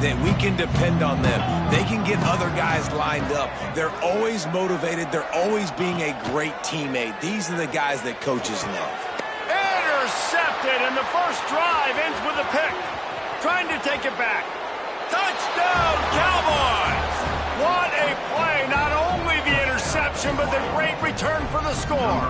that we can depend on them. They can get other guys lined up. They're always motivated. They're always being a great teammate. These are the guys that coaches love. Intercepted, and the first drive ends with a pick. Trying to take it back. Touchdown, Cowboys! What a play. Not only the interception, but the great return for the score.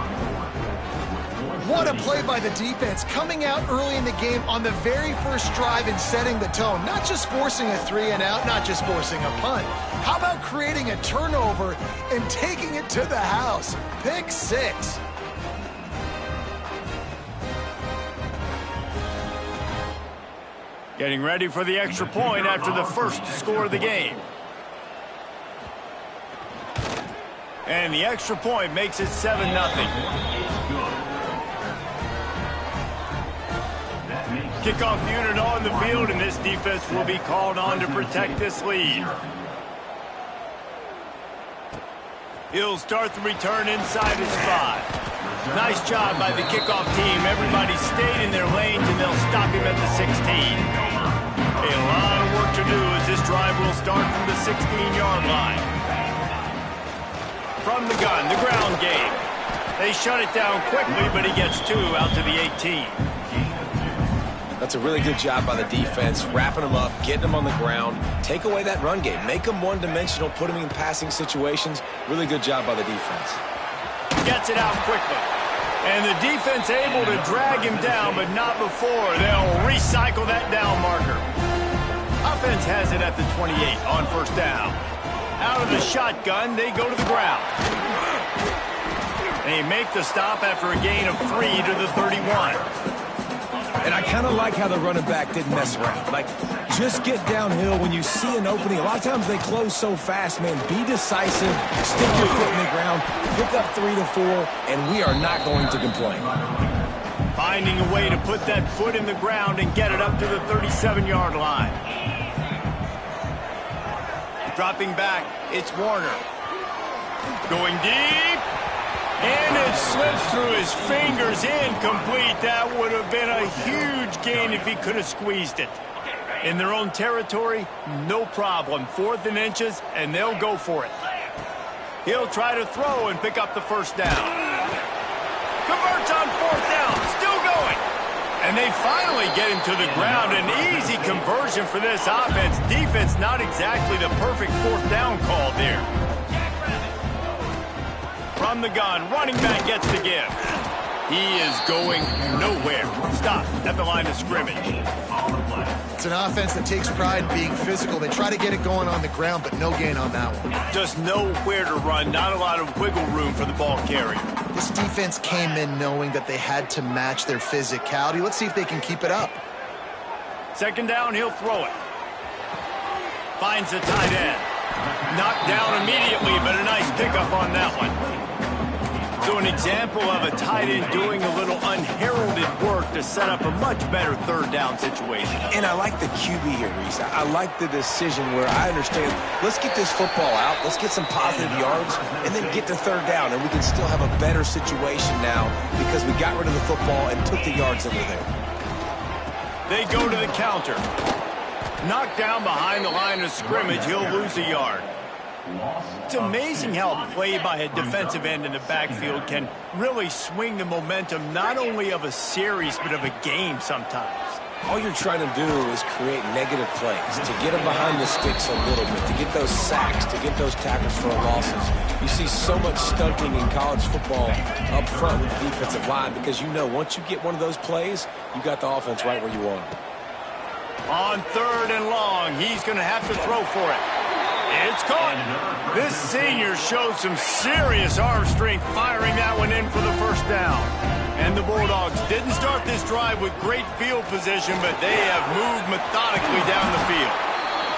What a play by the defense, coming out early in the game on the very first drive and setting the tone. Not just forcing a 3-and-out, not just forcing a punt. How about creating a turnover and taking it to the house? Pick 6. Getting ready for the extra point after the first score of the game. And the extra point makes it 7-0. Kickoff unit on the field, and this defense will be called on to protect this lead. He'll start the return inside his spot. Nice job by the kickoff team. Everybody stayed in their lanes, and they'll stop him at the 16. A lot of work to do as this drive will start from the 16-yard line. From the gun, the ground game. They shut it down quickly, but he gets 2 out to the 18. That's a really good job by the defense, wrapping them up, getting them on the ground. Take away that run game. Make them one-dimensional, put them in passing situations. Really good job by the defense. Gets it out quickly. And the defense able to drag him down, but not before. They'll recycle that down marker. Offense has it at the 28 on first down. Out of the shotgun, they go to the ground. They make the stop after a gain of 3 to the 31. And I kind of like how the running back didn't mess around. Like, just get downhill when you see an opening. A lot of times they close so fast, man. Be decisive, stick your foot in the ground, pick up 3 to 4, and we are not going to complain. Finding a way to put that foot in the ground and get it up to the 37-yard line. Dropping back, it's Warner. Going deep. And it slips through his fingers, incomplete. That would have been a huge gain if he could have squeezed it. In their own territory, no problem. 4th and inches, and they'll go for it. He'll try to throw and pick up the first down. Converts on 4th down, still going. And they finally get him to the ground. An easy conversion for this offense. Defense, not exactly the perfect 4th down call there. From the gun, running back gets the give. He is going nowhere. Stop at the line of scrimmage. It's an offense that takes pride in being physical. They try to get it going on the ground, but no gain on that one. Just nowhere to run. Not a lot of wiggle room for the ball carrier. This defense came in knowing that they had to match their physicality. Let's see if they can keep it up. 2nd down, he'll throw it. Finds the tight end. Knocked down immediately, but a nice pickup on that one. So an example of a tight end doing a little unheralded work to set up a much better 3rd down situation. And I like the QB here, Reese. I like the decision where I understand, let's get this football out, let's get some positive yards, and then get to 3rd down, and we can still have a better situation now because we got rid of the football and took the yards that were there. They go to the counter. Knocked down behind the line of scrimmage, he'll lose a yard. It's amazing how a play by a defensive end in the backfield can really swing the momentum not only of a series but of a game sometimes. All you're trying to do is create negative plays, to get them behind the sticks a little bit, to get those sacks, to get those tackles for losses. You see so much stunting in college football up front with the defensive line because you know once you get one of those plays, you got the offense right where you want it. On 3rd and long, he's going to have to throw for it. It's caught. This senior showed some serious arm strength firing that one in for the first down. And the Bulldogs didn't start this drive with great field position, but they have moved methodically down the field.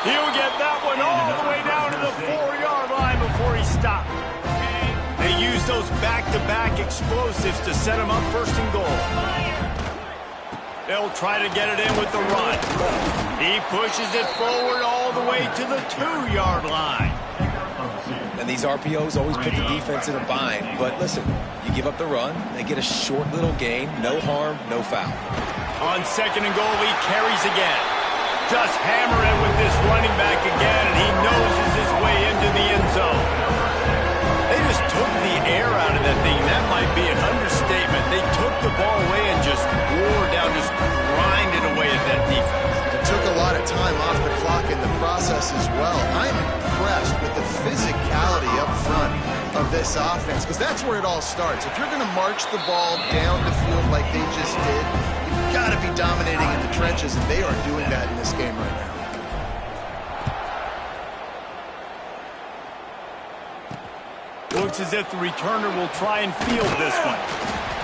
He'll get that one all the way down to the 4-yard line before he stopped. They use those back-to-back explosives to set him up 1st and goal. They'll try to get it in with the run. He pushes it forward all the way to the 2-yard line. And these RPOs always put the defense in a bind. But listen, you give up the run, they get a short little gain, no harm, no foul. On 2nd and goal, he carries again. Just hammer it with this took the air out of that thing. That might be an understatement. They took the ball away and just wore down, just grinded away at that defense. It took a lot of time off the clock in the process as well. I'm impressed with the physicality up front of this offense, because that's where it all starts. If you're going to march the ball down the field like they just did, you've got to be dominating in the trenches, and they are doing that in this game right now. Looks as if the returner will try and field this one.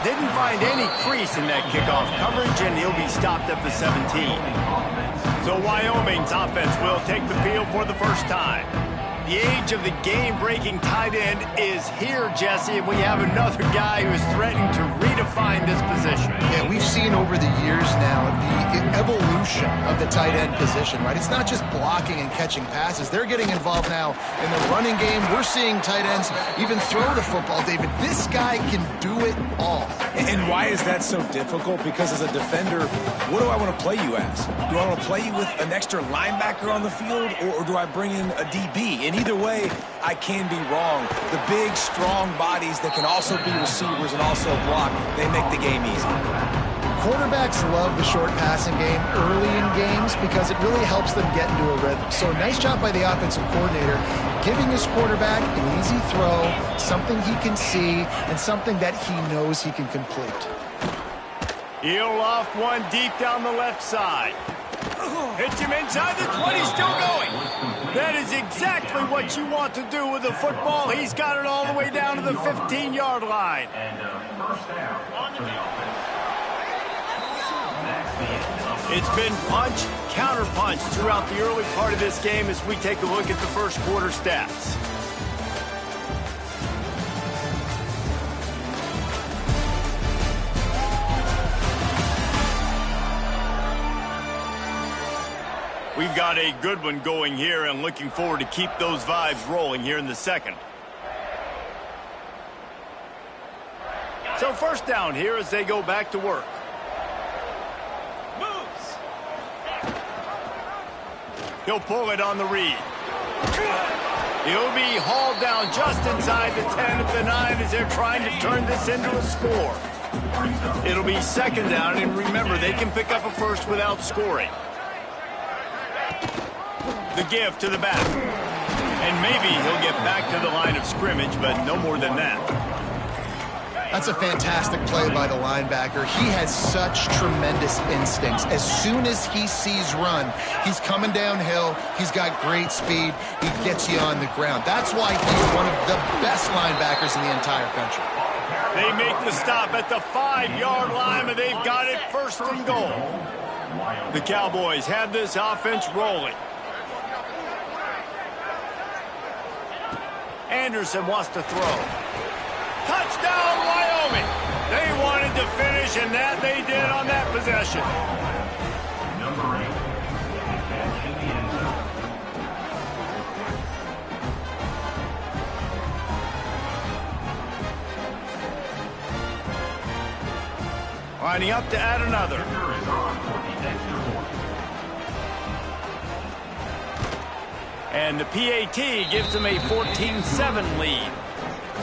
Didn't find any crease in that kickoff coverage, and he'll be stopped at the 17. So Wyoming's offense will take the field for the first time. The age of the game-breaking tight end is here, Jesse, and we have another guy who is threatening to redefine this position. Yeah, we've seen over the years now the evolution of the tight end position, right? It's not just blocking and catching passes. They're getting involved now in the running game. We're seeing tight ends even throw the football, David. This guy can do it all. And why is that so difficult? Because as a defender, what do I want to play you as? Do I want to play you with an extra linebacker on the field, or do I bring in a DB? And either way, I can be wrong. The big, strong bodies that can also be receivers and also block, they make the game easy. Quarterbacks love the short passing game early in games because it really helps them get into a rhythm. So nice job by the offensive coordinator, giving his quarterback an easy throw, something he can see, and something that he knows he can complete. He'll loft one deep down the left side. Hits him inside the 20, still going. That is exactly what you want to do with the football. He's got it all the way down to the 15-yard line. It's been punch, counter-punch throughout the early part of this game as we take a look at the first quarter stats. We've got a good one going here and looking forward to keep those vibes rolling here in the second. So first down here as they go back to work. Moves. He'll pull it on the read. He'll be hauled down just inside the 10 at the 9 as they're trying to turn this into a score. It'll be second down, and remember, they can pick up a first without scoring. The give to the back. And maybe he'll get back to the line of scrimmage, but no more than that. That's a fantastic play by the linebacker. He has such tremendous instincts. As soon as he sees run, he's coming downhill. He's got great speed. He gets you on the ground. That's why he's one of the best linebackers in the entire country. They make the stop at the 5-yard line, but they've got it first and goal. The Cowboys have this offense rolling. Anderson wants to throw. Touchdown, Wyoming! They wanted to finish, and that they did on that possession. Number 8, catch in the end zone. Lining up to add another. And the PAT gives them a 14-7 lead.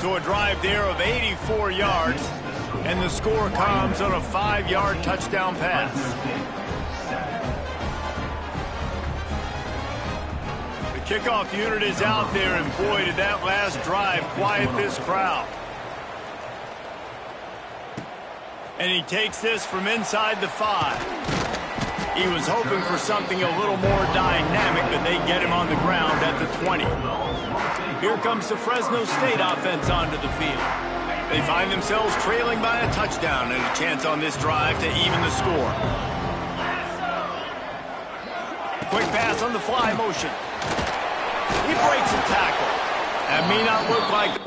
So a drive there of 84 yards, and the score comes on a 5-yard touchdown pass. The kickoff unit is out there, and boy, did that last drive quiet this crowd. And he takes this from inside the 5. He was hoping for something a little more dynamic, but they get him on the ground at the 20. Here comes the Fresno State offense onto the field. They find themselves trailing by a touchdown and a chance on this drive to even the score. Quick pass on the fly motion. He breaks a tackle. That may not look like...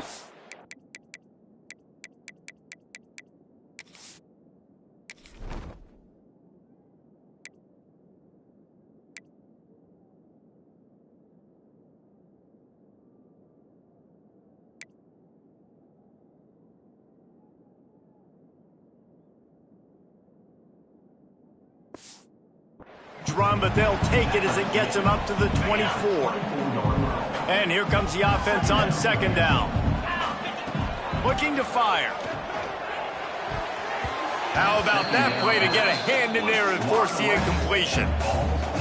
run, but they'll take it as it gets them up to the 24. And here comes the offense on second down. Looking to fire. How about that play to get a hand in there and force the incompletion?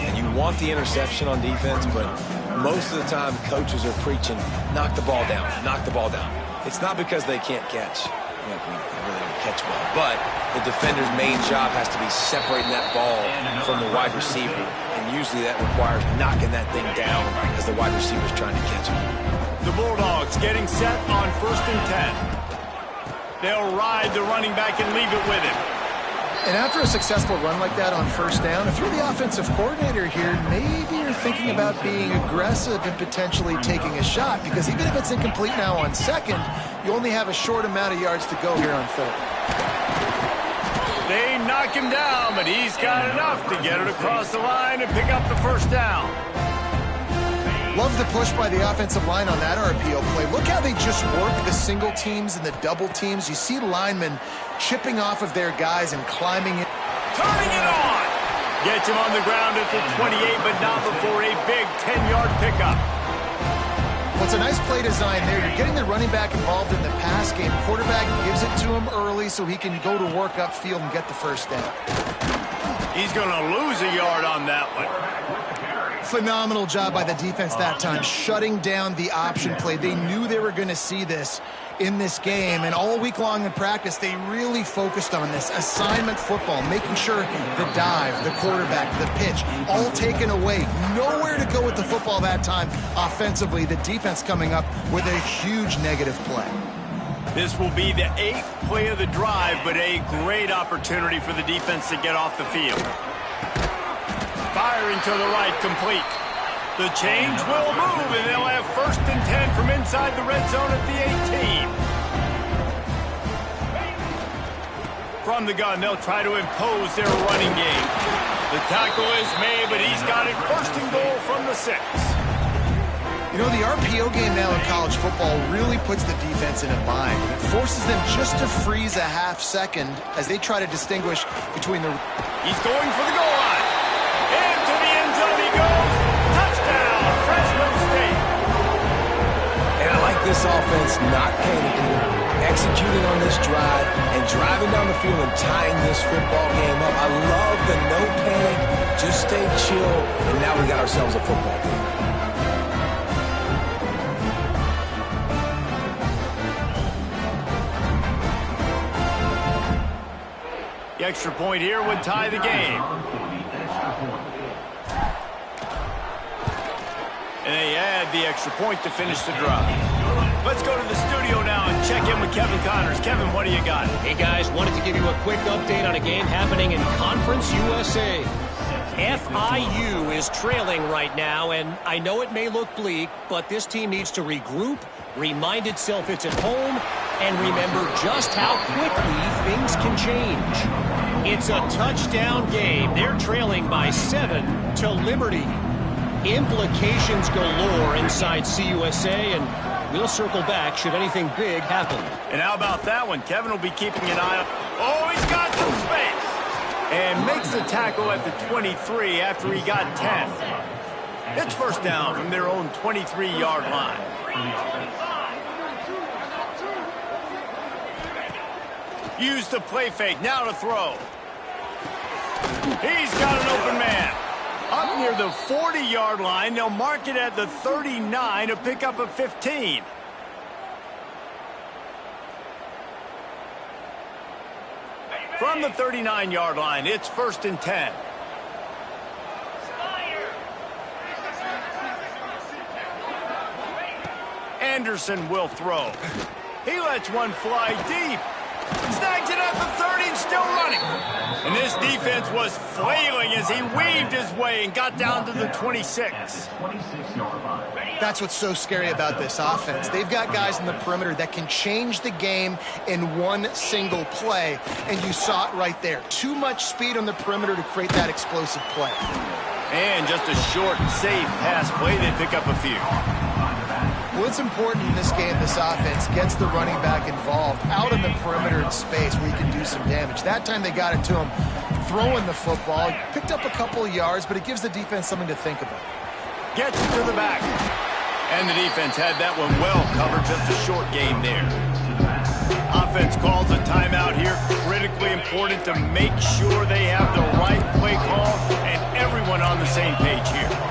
And you want the interception on defense, but most of the time coaches are preaching, knock the ball down, knock the ball down. It's not because they can't catch. We really don't catch well. But the defender's main job has to be separating that ball from the wide receiver. And usually that requires knocking that thing down as the wide receiver's trying to catch it. The Bulldogs getting set on 1st and 10. They'll ride the running back and leave it with him. And after a successful run like that on 1st down, if you're the offensive coordinator here, maybe you're thinking about being aggressive and potentially taking a shot, because even if it's incomplete now on 2nd, you only have a short amount of yards to go here on 3rd. They knock him down, but he's got enough to get it across the line and pick up the 1st down. Love the push by the offensive line on that RPO play. Look how they just work the single teams and the double teams. You see linemen chipping off of their guys and climbing it. Turning it on! Gets him on the ground at the 28, but not before a big 10-yard pickup. Well, it's a nice play design there. You're getting the running back involved in the pass game. Quarterback gives it to him early so he can go to work upfield and get the 1st down. He's going to lose a yard on that one. Phenomenal job by the defense that time, shutting down the option play. They knew they were going to see this in this game, and all week long in practice, they really focused on this assignment football, making sure the dive, the quarterback, the pitch, all taken away. Nowhere to go with the football that time offensively. The defense coming up with a huge negative play. This will be the 8th play of the drive, but a great opportunity for the defense to get off the field. Firing to the right, complete. The change will move, and they'll have 1st and 10 from inside the red zone at the 18. From the gun, they'll try to impose their running game. The tackle is made, but he's got it 1st and goal from the 6. You know, the RPO game now in college football really puts the defense in a bind. It forces them just to freeze a half second as they try to distinguish between the... He's going for the goal line. Into the end zone he goes. Touchdown, Fresno State. And I like this offense not panicking, executing on this drive, and driving down the field and tying this football game up. I love the no panic, just stay chill, and now we got ourselves a football game. The extra point here would tie the game. And they add the extra point to finish the drive. Let's go to the studio now and check in with Kevin Connors. Kevin, what do you got? Hey, guys, wanted to give you a quick update on a game happening in Conference USA. FIU is trailing right now, and I know it may look bleak, but this team needs to regroup, remind itself it's at home, and remember just how quickly things can change. It's a touchdown game. They're trailing by 7 to Liberty. Implications galore inside CUSA, and we'll circle back should anything big happen. And how about that one? Kevin will be keeping an eye on... Oh, he's got some space! And makes the tackle at the 23 after he got 10. It's 1st down from their own 23-yard line. Use the play fake, now to throw. He's got an open man. Up near the 40-yard line, they'll mark it at the 39 to pick up a 15. From the 39-yard line, it's 1st and 10. Anderson will throw. He lets one fly deep. Snags it at the 30 and still running. And this defense was flailing as he weaved his way and got down to the 26. That's what's so scary about this offense. They've got guys in the perimeter that can change the game in one single play, and you saw it right there. Too much speed on the perimeter to create that explosive play. And just a short, safe pass play, they pick up a few. Well, it's important in this game, this offense gets the running back involved out in the perimeter in space where he can do some damage. That time they got it to him throwing the football. Picked up a couple of yards, but it gives the defense something to think about. Gets it to the back. And the defense had that one well covered. Just a short game there. Offense calls a timeout here. Critically important to make sure they have the right play call and everyone on the same page here.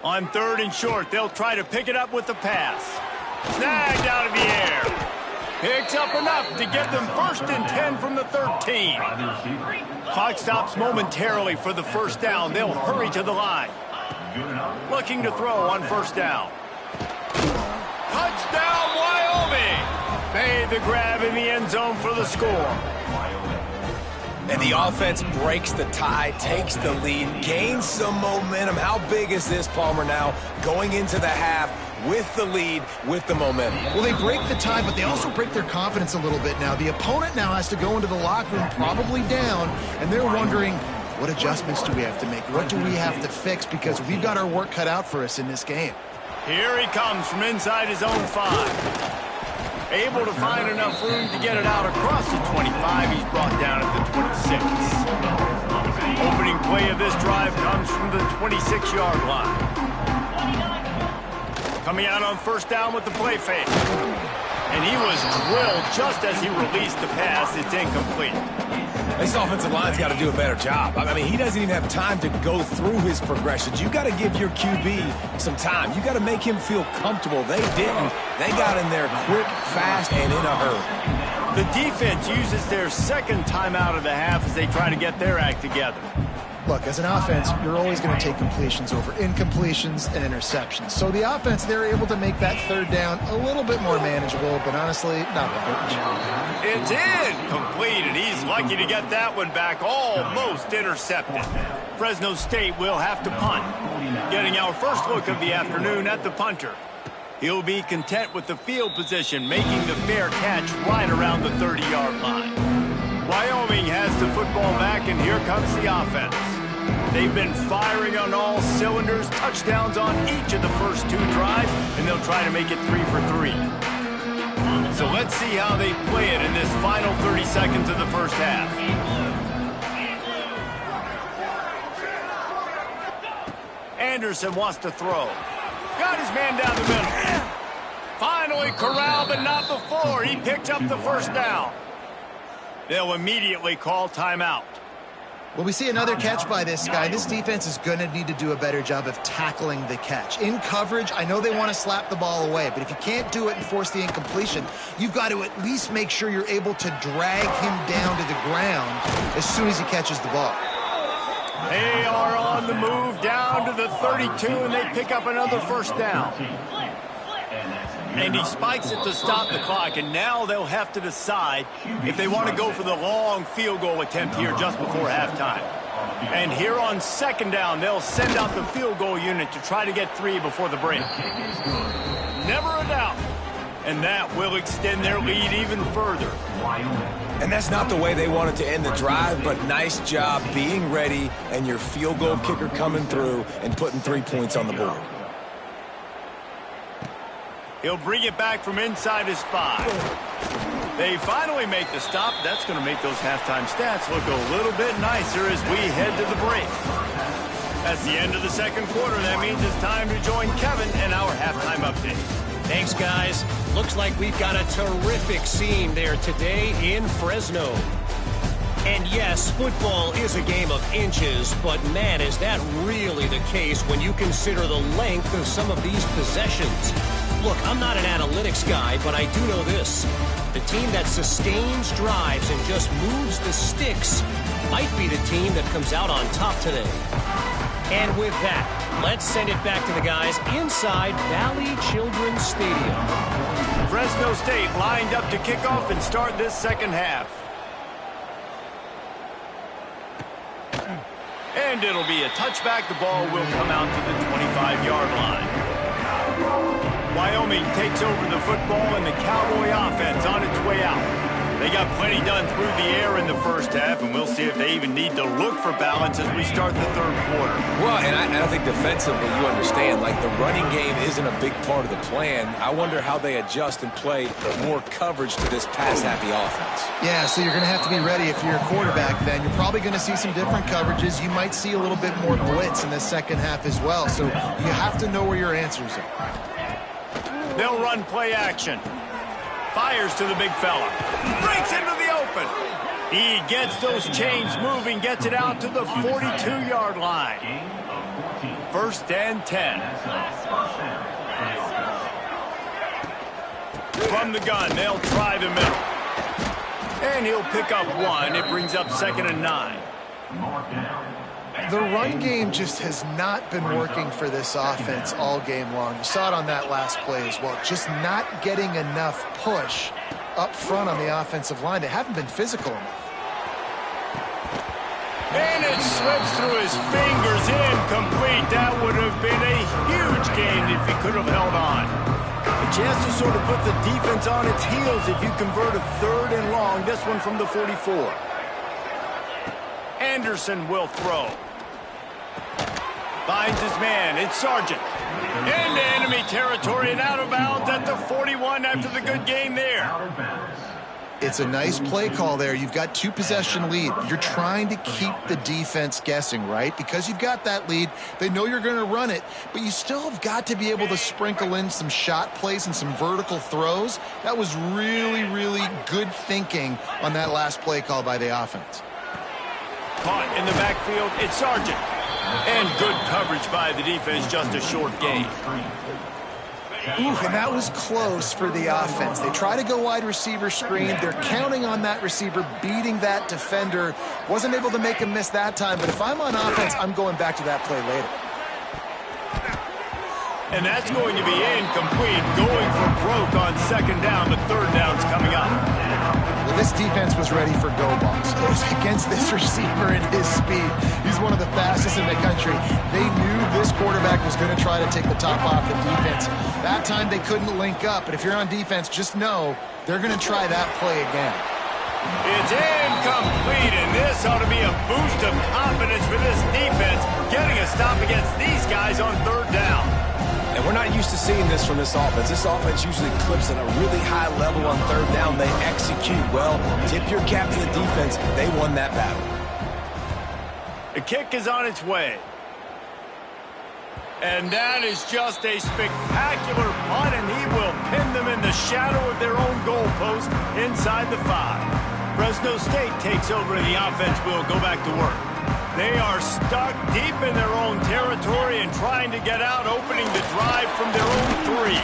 On 3rd and short, they'll try to pick it up with the pass. Snagged out of the air. Picks up enough to give them 1st and 10 from the 13. Clock stops momentarily for the 1st down. They'll hurry to the line. Looking to throw on 1st down. Touchdown, Wyoming! Made the grab in the end zone for the score. And the offense breaks the tie, takes the lead, gains some momentum. How big is this, Palmer, now going into the half with the lead, with the momentum? Well, they break the tie, but they also break their confidence a little bit now. The opponent now has to go into the locker room probably down, and they're wondering, what adjustments do we have to make? What do we have to fix? Because we've got our work cut out for us in this game. Here he comes from inside his own 5. Able to find enough room to get it out across the 25. He's brought down at the 26. Opening play of this drive comes from the 26-yard line. Coming out on 1st down with the play fake. And he was drilled just as he released the pass. It's incomplete. This offensive line's got to do a better job. I mean, he doesn't even have time to go through his progressions. You got to give your QB some time. You got to make him feel comfortable. They didn't. They got in there quick, fast, and in a hurry. The defense uses their 2nd timeout of the half as they try to get their act together. Look, as an offense, you're always going to take completions over incompletions and interceptions. So the offense, they're able to make that 3rd down a little bit more manageable, but honestly, not much. It's incomplete, and he's lucky to get that one back, almost intercepted. Fresno State will have to punt. Getting our first look of the afternoon at the punter. He'll be content with the field position, making the fair catch right around the 30-yard line. Wyoming has the football back, and here comes the offense. They've been firing on all cylinders, touchdowns on each of the first 2 drives, and they'll try to make it 3 for 3. So let's see how they play it in this final 30 seconds of the 1st half. Anderson wants to throw. Got his man down the middle. Finally corralled, but not before. He picked up the 1st down. They'll immediately call timeout. Well, we see another catch by this guy. This defense is going to need to do a better job of tackling the catch. In coverage, I know they want to slap the ball away, but if you can't do it and force the incompletion, you've got to at least make sure you're able to drag him down to the ground as soon as he catches the ball. They are on the move down to the 32, and they pick up another 1st down. And he spikes it to stop the clock, and now they'll have to decide if they want to go for the long field goal attempt here just before halftime. And here on 2nd down, they'll send out the field goal unit to try to get 3 before the break. Never a doubt. And that will extend their lead even further. And that's not the way they wanted to end the drive, but nice job being ready and your field goal kicker coming through and putting 3 points on the board. He'll bring it back from inside his 5. They finally make the stop. That's going to make those halftime stats look a little bit nicer as we head to the break. That's the end of the 2nd quarter. That means it's time to join Kevin in our halftime update. Thanks, guys. Looks like we've got a terrific scene there today in Fresno. And yes, football is a game of inches, but man, is that really the case when you consider the length of some of these possessions. Look, I'm not an analytics guy, but I do know this. The team that sustains drives and just moves the sticks might be the team that comes out on top today. And with that, let's send it back to the guys inside Valley Children's Stadium. Fresno State lined up to kick off and start this 2nd half. And it'll be a touchback. The ball will come out to the 25-yard line. Wyoming takes over the football, and the Cowboy offense on its way out. They got plenty done through the air in the 1st half, and we'll see if they even need to look for balance as we start the 3rd quarter. Well, and I think defensively, you understand, like the running game isn't a big part of the plan. I wonder how they adjust and play more coverage to this pass-happy offense. Yeah, so you're going to have to be ready if you're a quarterback then. You're probably going to see some different coverages. You might see a little bit more blitz in the 2nd half as well, so you have to know where your answers are. They'll run play action. Fires to the big fella. Breaks into the open. He gets those chains moving, gets it out to the 42-yard line. 1st and 10. From the gun, they'll try the middle. And he'll pick up 1. It brings up 2nd and 9. The run game just has not been working for this offense all game long. You saw it on that last play as well. Just not getting enough push up front on the offensive line. They haven't been physical enough. And it slips through his fingers, incomplete. That would have been a huge gain if he could have held on. A chance to sort of put the defense on its heels if you convert a 3rd and long. This one from the 44. Anderson will throw. Finds his man. It's Sargent. Into enemy territory and out of bounds at the 41 after the good game there. It's a nice play call there. You've got 2-possession lead. You're trying to keep the defense guessing, right? Because you've got that lead. They know you're going to run it, but you still have got to be able to sprinkle in some shot plays and some vertical throws. That was really, really good thinking on that last play call by the offense. Caught in the backfield, it's Sargent. And good coverage by the defense, just a short gain. Ooh, and that was close for the offense. They try to go wide receiver screen. They're counting on that receiver beating that defender. Wasn't able to make a miss that time, but if I'm on offense, I'm going back to that play later. And that's going to be incomplete. Going for broke on 2nd down, but 3rd down's coming up. Well, this defense was ready for go balls. It was against this receiver and his speed. He's one of the fastest in the country. They knew this quarterback was going to try to take the top off the defense. That time they couldn't link up, but if you're on defense, just know they're going to try that play again. It's incomplete, and this ought to be a boost of confidence for this defense, getting a stop against these guys on 3rd down. And we're not used to seeing this from this offense. This offense usually clips at a really high level on 3rd down. They execute well. Tip your cap to the defense. They won that battle. The kick is on its way. And that is just a spectacular punt, and he will pin them in the shadow of their own goalpost inside the 5. Fresno State takes over, and the offense will go back to work. They are stuck deep in their own territory and trying to get out, opening the drive from their own 3.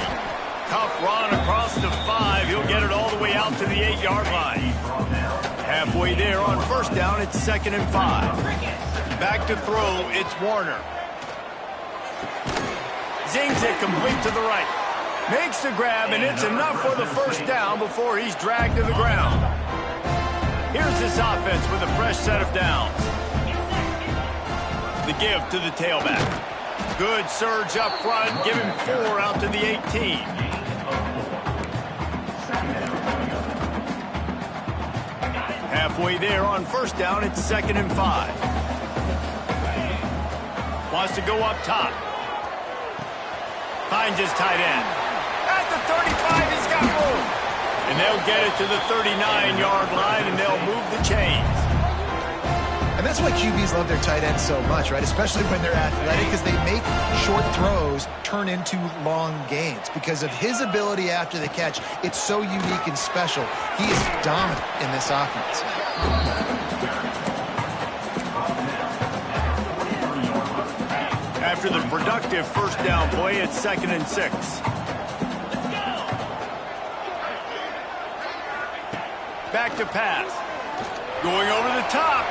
Tough run across the 5. He'll get it all the way out to the 8-yard line. Halfway there on 1st down, it's 2nd and 5. Back to throw, it's Warner. Zings it complete to the right. Makes the grab, and it's enough for the 1st down before he's dragged to the ground. Here's this offense with a fresh set of downs. The give to the tailback. Good surge up front. Give him 4 out to the 18. Halfway there on 1st down, it's 2nd and 5. Wants to go up top. Finds his tight end. At the 35, he's got room. And they'll get it to the 39-yard line, and they'll move the chains. And that's why QBs love their tight ends so much, right? Especially when they're athletic, because they make short throws turn into long gains. Because of his ability after the catch, it's so unique and special. He is dominant in this offense. After the productive 1st down play, it's 2nd and 6. Back to pass. Going over the top.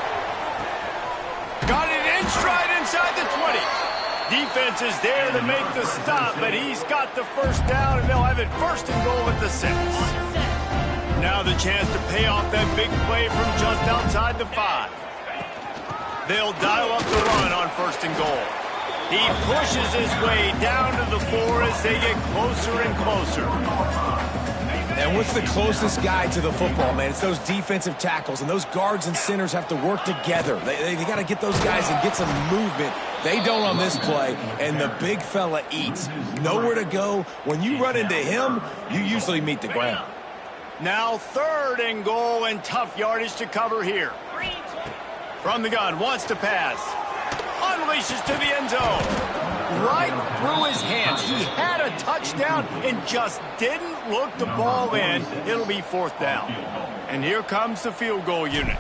Got it in stride inside the 20. Defense is there to make the stop, but he's got the 1st down, and they'll have it 1st and goal at the 6. Now the chance to pay off that big play from just outside the 5. They'll dial up the run on 1st and goal. He pushes his way down to the 4 as they get closer and closer. And what's the closest guy to the football, man? It's those defensive tackles, and those guards and centers have to work together. They got to get those guys and get some movement. They don't on this play, and the big fella eats. Nowhere to go. When you run into him, you usually meet the ground. Now 3rd and goal, and tough yardage to cover here. From the gun, wants to pass. Unleashes to the end zone. Right through his hands. He had a touchdown and just didn't look the ball in. It'll be 4th down. And here comes the field goal unit.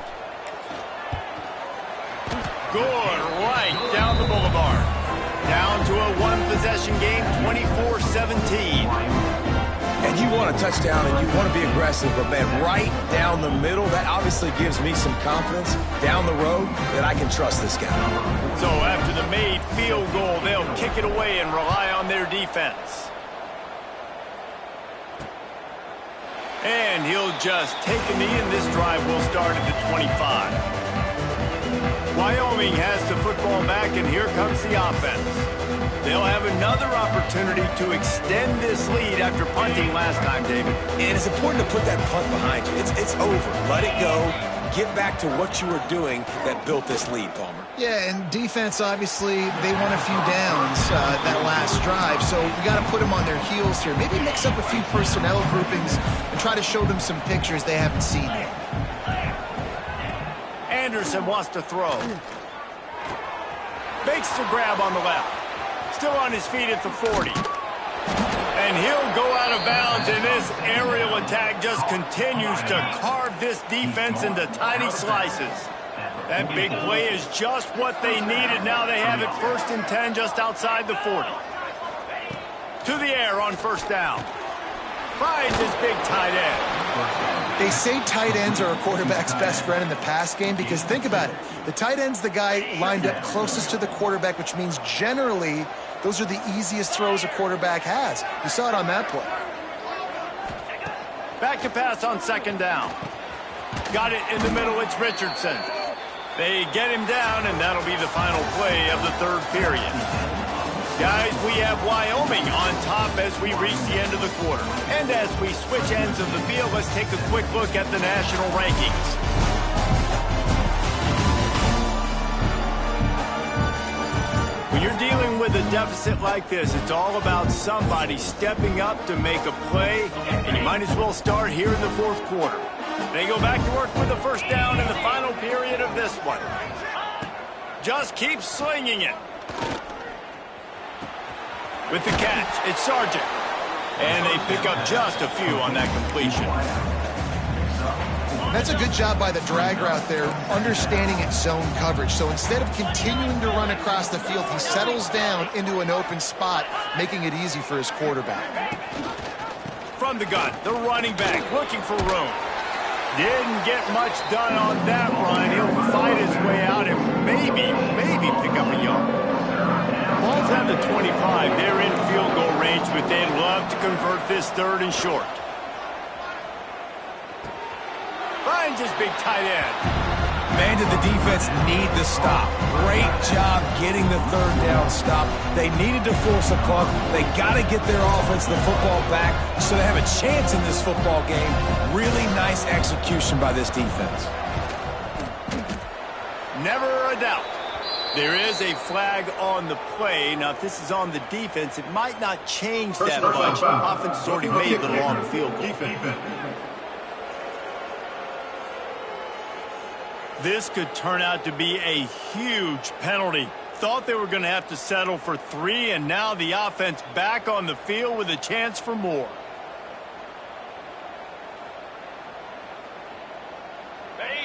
Good right down the boulevard. Down to a one-possession game, 24-17. And you want a touchdown and you want to be aggressive, but man, right down the middle, that obviously gives me some confidence down the road that I can trust this guy. So after the made field goal, they'll kick it away and rely on their defense. And he'll just take a knee, and this drive will start at the 25. Wyoming has the football back, and here comes the offense. They'll have another opportunity to extend this lead after punting last time, David. And it's important to put that punt behind you. It's over. Let it go. Get back to what you were doing that built this lead, Palmer. Yeah, and defense, obviously, they won a few downs that last drive, so we got to put them on their heels here. Maybe mix up a few personnel groupings and try to show them some pictures they haven't seen yet. Anderson wants to throw. Makes the grab on the left. Still on his feet at the 40. And he'll go out of bounds, and this aerial attack just continues to carve this defense into tiny slices. That big play is just what they needed. Now they have it 1st and 10 just outside the 40. To the air on 1st down. Finds his big tight end. They say tight ends are a quarterback's best friend in the pass game because think about it. The tight end's the guy lined up closest to the quarterback, which means generally those are the easiest throws a quarterback has. You saw it on that play. Back to pass on 2nd down. Got it in the middle. It's Richardson. They get him down, and that'll be the final play of the 3rd period. Guys, we have Wyoming on top as we reach the end of the quarter. And as we switch ends of the field, let's take a quick look at the national rankings. When you're dealing with a deficit like this, it's all about somebody stepping up to make a play, and you might as well start here in the 4th quarter. They go back to work with the 1st down in the final period of this one. Just keep slinging it. With the catch, it's Sargent. And they pick up just a few on that completion. That's a good job by the drag route there, understanding its zone coverage. So instead of continuing to run across the field, he settles down into an open spot, making it easy for his quarterback. From the gun, the running back looking for room. Didn't get much done on that run. He'll fight his way out and maybe pick up a yard. Ball's at the 25. They're in field goal range, but they'd love to convert this 3rd and short. Finds his big tight end. Man, did the defense need the stop. Great job getting the 3rd down stop. They needed to force a punt. They got to get their offense the football back so they have a chance in this football game. Really nice execution by this defense. Never a doubt. There is a flag on the play. Now, if this is on the defense, it might not change that much. Offense has already made the long field goal. This could turn out to be a huge penalty. Thought they were going to have to settle for 3, and now the offense back on the field with a chance for more.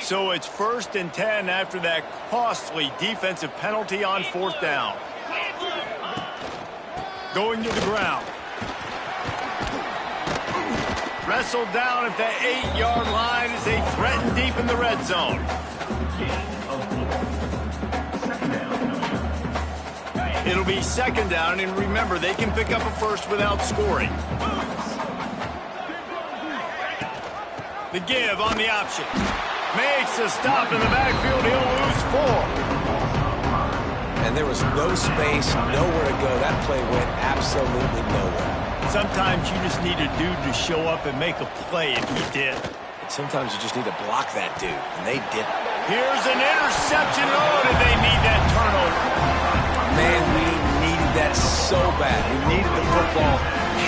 So it's 1st and 10 after that costly defensive penalty on 4th down. Going to the ground. Wrestled down at the 8-yard line as they threaten deep in the red zone. It'll be 2nd down, and remember, they can pick up a 1st without scoring. The give on the option. Makes a stop in the backfield. He'll lose 4. And there was no space, nowhere to go. That play went absolutely nowhere. Sometimes you just need a dude to show up and make a play, and he did. And sometimes you just need to block that dude, and they didn't. Here's an interception. Oh, did they need that turnover? Man, we needed that so bad. We needed the football.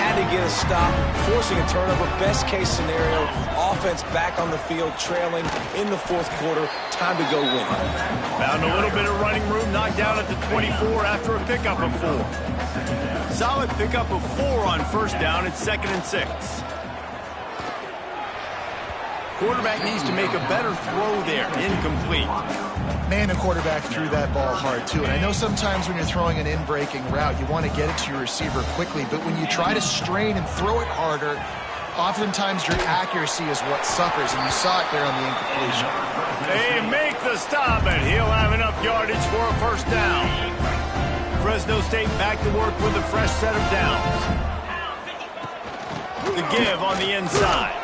Had to get a stop, forcing a turnover. Best case scenario, offense back on the field, trailing in the 4th quarter. Time to go win. Found a little bit of running room, knocked down at the 24 after a pickup of 4. Solid pickup of 4 on 1st down. It's 2nd and 6. Quarterback needs to make a better throw there. Incomplete. Man, the quarterback threw that ball hard, too. And I know sometimes when you're throwing an in-breaking route, you want to get it to your receiver quickly. But when you try to strain and throw it harder, oftentimes your accuracy is what suffers. And you saw it there on the incompletion. They make the stop, and he'll have enough yardage for a first down. Fresno State back to work with a fresh set of downs. The give on the inside.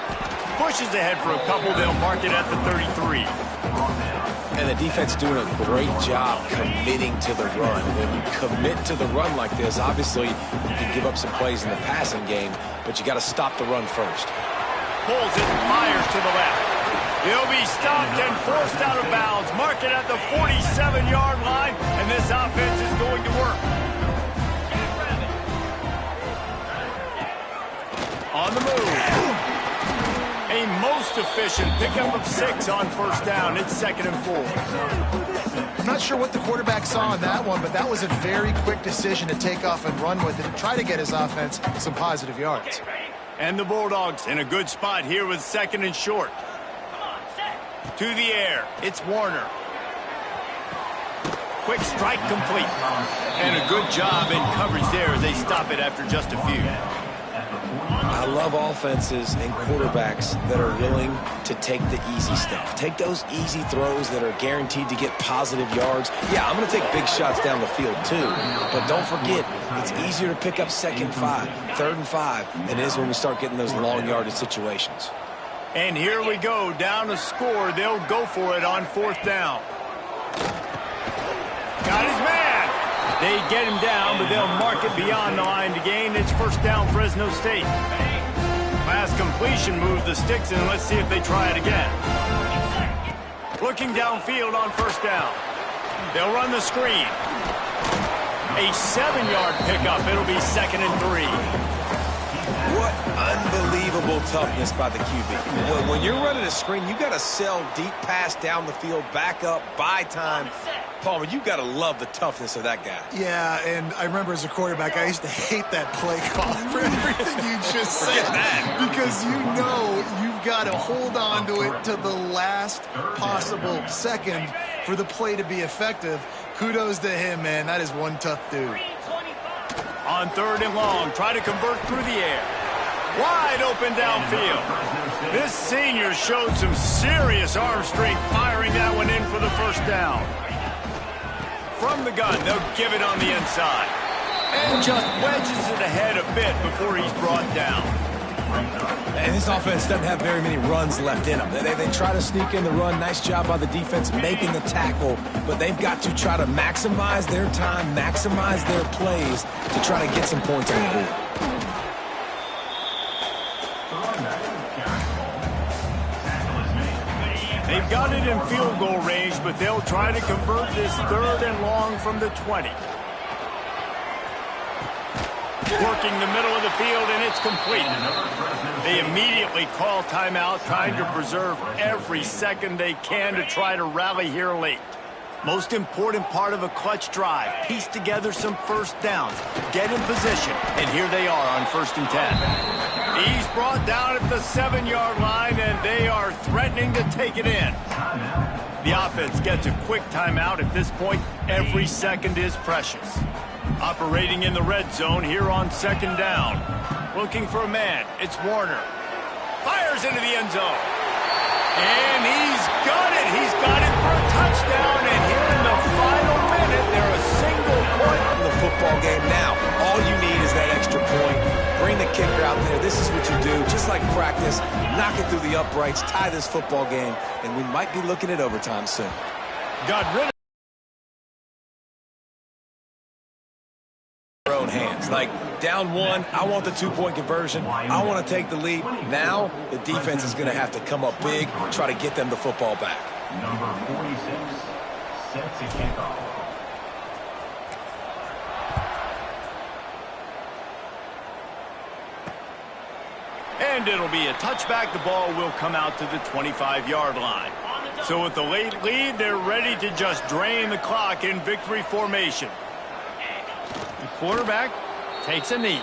Pushes ahead for a couple. They'll mark it at the 33. And the defense doing a great job committing to the run. When you commit to the run like this, obviously you can give up some plays in the passing game, but you got to stop the run first. Pulls it, fires to the left. He'll be stopped and forced out of bounds. Mark it at the 47-yard line, and this offense is going to work. On the move. A most efficient pickup of 6 on first down. It's 2nd and 4. I'm not sure what the quarterback saw on that one, but that was a very quick decision to take off and run with it and try to get his offense some positive yards. And the Bulldogs in a good spot here with 2nd and short. To the air. It's Warner. Quick strike complete. And a good job in coverage there as they stop it after just a few. I love offenses and quarterbacks that are willing to take the easy stuff. Take those easy throws that are guaranteed to get positive yards. Yeah, I'm going to take big shots down the field too. But don't forget, it's easier to pick up 2nd and 5, 3rd and 5 than it is when we start getting those long yardage situations. And here we go, down a score. They'll go for it on 4th down. Got his man. They get him down, but they'll mark it beyond the line to gain. It's first down, Fresno State. Pass completion moves the sticks, and let's see if they try it again. Looking downfield on first down. They'll run the screen. A 7-yard pickup. It'll be 2nd and 3. What unbelievable toughness by the QB. When you're running a screen, you got to sell deep pass down the field, back up, buy time. Palmer, you got to love the toughness of that guy. Yeah, and I remember as a quarterback, I used to hate that play call for everything you just said. Because you know you've got to hold on to it to the last possible second for the play to be effective. Kudos to him, man. That is one tough dude. On 3rd and long, try to convert through the air. Wide open downfield. This senior showed some serious arm strength firing that one in for the first down. From the gun, they'll give it on the inside. And just wedges it ahead a bit before he's brought down. And this offense doesn't have very many runs left in them. They try to sneak in the run. Nice job by the defense making the tackle. But they've got to try to maximize their time, maximize their plays to try to get some points on the board. They've got it in field goal range, but they'll try to convert this 3rd and long from the 20. Working the middle of the field, and it's complete. They immediately call timeout, trying to preserve every second they can to try to rally here late. Most important part of a clutch drive. Piece together some first downs. Get in position, and here they are on 1st and 10. He's brought down at the 7-yard line, and they are threatening to take it in. The offense gets a quick timeout. At this point, every second is precious. Operating in the red zone here on 2nd down. Looking for a man. It's Warner. Fires into the end zone. And he's got it. He's got it for a touchdown. And here in the final minute, they're a single point from the football game. Now, all you need is that extra point. Bring the kicker out there. This is what you do. Just like practice, knock it through the uprights, tie this football game, and we might be looking at overtime soon. Got rid of their own hands. Like, down 1, I want the 2-point conversion. I want to take the lead. Now, the defense is going to have to come up big and try to get them the football back. Number 46 sets a kickoff. And it'll be a touchback. The ball will come out to the 25-yard line. So with the late lead, they're ready to just drain the clock in victory formation. The quarterback takes a knee.